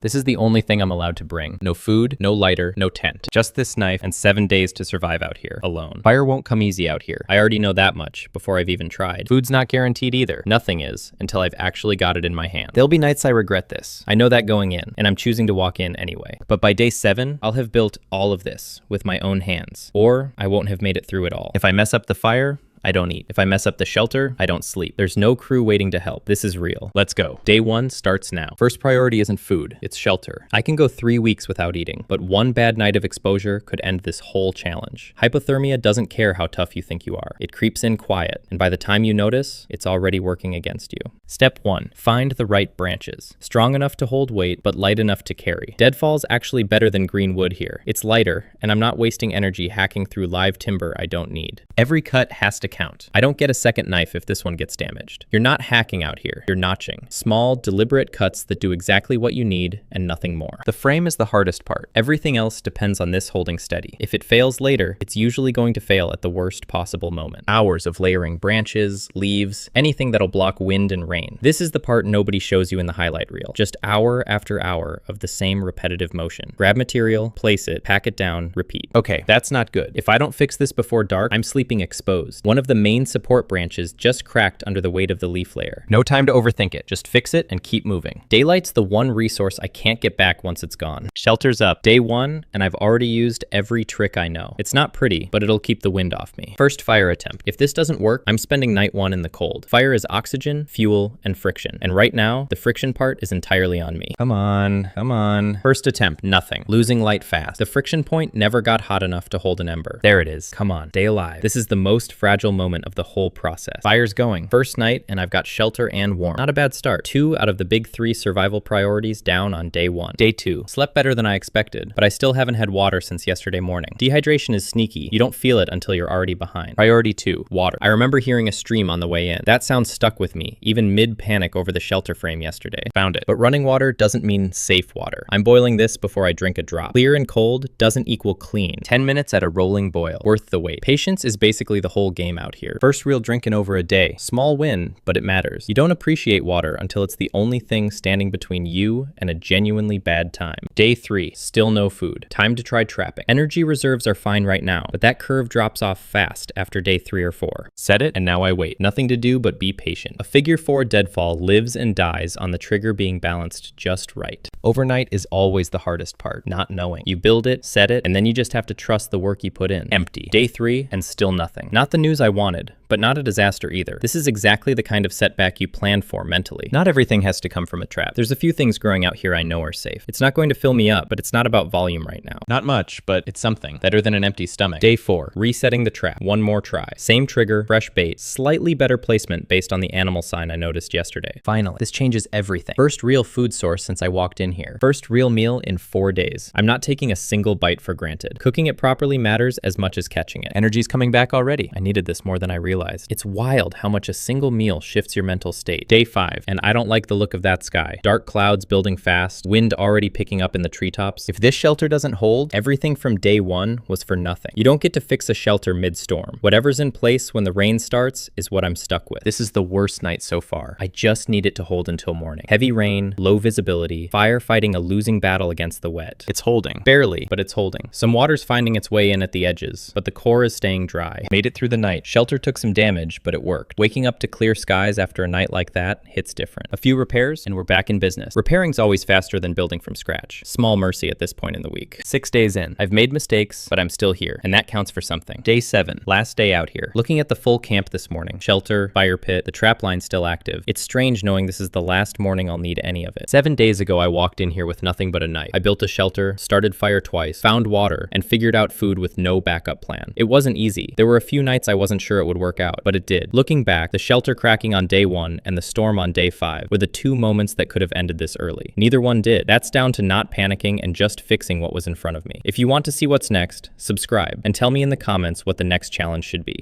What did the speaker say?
This is the only thing I'm allowed to bring. No food, no lighter, no tent. Just this knife and 7 days to survive out here, alone. Fire won't come easy out here. I already know that much before I've even tried. Food's not guaranteed either. Nothing is, until I've actually got it in my hand. There'll be nights I regret this. I know that going in, and I'm choosing to walk in anyway. But by day 7, I'll have built all of this with my own hands. Or I won't have made it through it all. If I mess up the fire, I don't eat. If I mess up the shelter, I don't sleep. There's no crew waiting to help. This is real. Let's go. Day 1 starts now. First priority isn't food, it's shelter. I can go 3 weeks without eating, but one bad night of exposure could end this whole challenge. Hypothermia doesn't care how tough you think you are. It creeps in quiet, and by the time you notice, it's already working against you. Step 1. Find the right branches. Strong enough to hold weight, but light enough to carry. Deadfall's actually better than green wood here. It's lighter, and I'm not wasting energy hacking through live timber I don't need. Every cut has to count. I don't get a second knife if this one gets damaged. You're not hacking out here, you're notching. Small, deliberate cuts that do exactly what you need and nothing more. The frame is the hardest part. Everything else depends on this holding steady. If it fails later, it's usually going to fail at the worst possible moment. Hours of layering branches, leaves, anything that'll block wind and rain. This is the part nobody shows you in the highlight reel. Just hour after hour of the same repetitive motion. Grab material, place it, pack it down, repeat. Okay, that's not good. If I don't fix this before dark, I'm sleeping exposed. One of the main support branches just cracked under the weight of the leaf layer. No time to overthink it. Just fix it and keep moving. Daylight's the one resource I can't get back once it's gone. Shelter's up. Day 1, and I've already used every trick I know. It's not pretty, but it'll keep the wind off me. First fire attempt. If this doesn't work, I'm spending night 1 in the cold. Fire is oxygen, fuel, and friction. And right now, the friction part is entirely on me. Come on, come on. First attempt, nothing. Losing light fast. The friction point never got hot enough to hold an ember. There it is. Come on, stay alive. This is the most fragile moment of the whole process. Fire's going. First night, and I've got shelter and warmth. Not a bad start. 2 out of the big 3 survival priorities down on day 1. Day 2. Slept better than I expected, but I still haven't had water since yesterday morning. Dehydration is sneaky. You don't feel it until you're already behind. Priority 2. Water. I remember hearing a stream on the way in. That sound stuck with me, even mid-panic over the shelter frame yesterday. Found it. But running water doesn't mean safe water. I'm boiling this before I drink a drop. Clear and cold doesn't equal clean. 10 minutes at a rolling boil. Worth the wait. Patience is basically the whole game out here. First real drink in over a day. Small win, but it matters. You don't appreciate water until it's the only thing standing between you and a genuinely bad time. Day 3, still no food. Time to try trapping. Energy reserves are fine right now, but that curve drops off fast after day 3 or 4. Set it, and now I wait. Nothing to do but be patient. A figure 4 deadfall lives and dies on the trigger being balanced just right. Overnight is always the hardest part, not knowing. You build it, set it, and then you just have to trust the work you put in. Empty. Day 3, and still nothing. Not the news I wanted, but not a disaster either. This is exactly the kind of setback you planned for mentally. Not everything has to come from a trap. There's a few things growing out here I know are safe. It's not going to fill me up, but it's not about volume right now. Not much, but it's something. Better than an empty stomach. Day 4, resetting the trap. One more try. Same trigger, fresh bait, slightly better placement based on the animal sign I noticed yesterday. Finally, this changes everything. First real food source since I walked in here. First real meal in 4 days. I'm not taking a single bite for granted. Cooking it properly matters as much as catching it. Energy's coming back already. I needed this more than I realized. It's wild how much a single meal shifts your mental state. Day 5, and I don't like the look of that sky. Dark clouds building fast, wind already picking up in the treetops. If this shelter doesn't hold, everything from day 1 was for nothing. You don't get to fix a shelter mid-storm. Whatever's in place when the rain starts is what I'm stuck with. This is the worst night so far. I just need it to hold until morning. Heavy rain, low visibility, fire fighting a losing battle against the wet. It's holding. Barely, but it's holding. Some water's finding its way in at the edges, but the core is staying dry. Made it through the night. Shelter took some damage, but it worked. Waking up to clear skies after a night like that hits different. A few repairs, and we're back in business. Repairing's always faster than building from scratch. Small mercy at this point in the week. 6 days in. I've made mistakes, but I'm still here, and that counts for something. Day 7. Last day out here. Looking at the full camp this morning. Shelter, fire pit, the trap line still active. It's strange knowing this is the last morning I'll need any of it. 7 days ago, I walked in here with nothing but a knife. I built a shelter, started fire twice, found water, and figured out food with no backup plan. It wasn't easy. There were a few nights I wasn't sure it would work out, but it did. Looking back, the shelter cracking on day 1 and the storm on day 5 were the 2 moments that could have ended this early. Neither one did. That's down to not panicking and just fixing what was in front of me. If you want to see what's next, subscribe and tell me in the comments what the next challenge should be.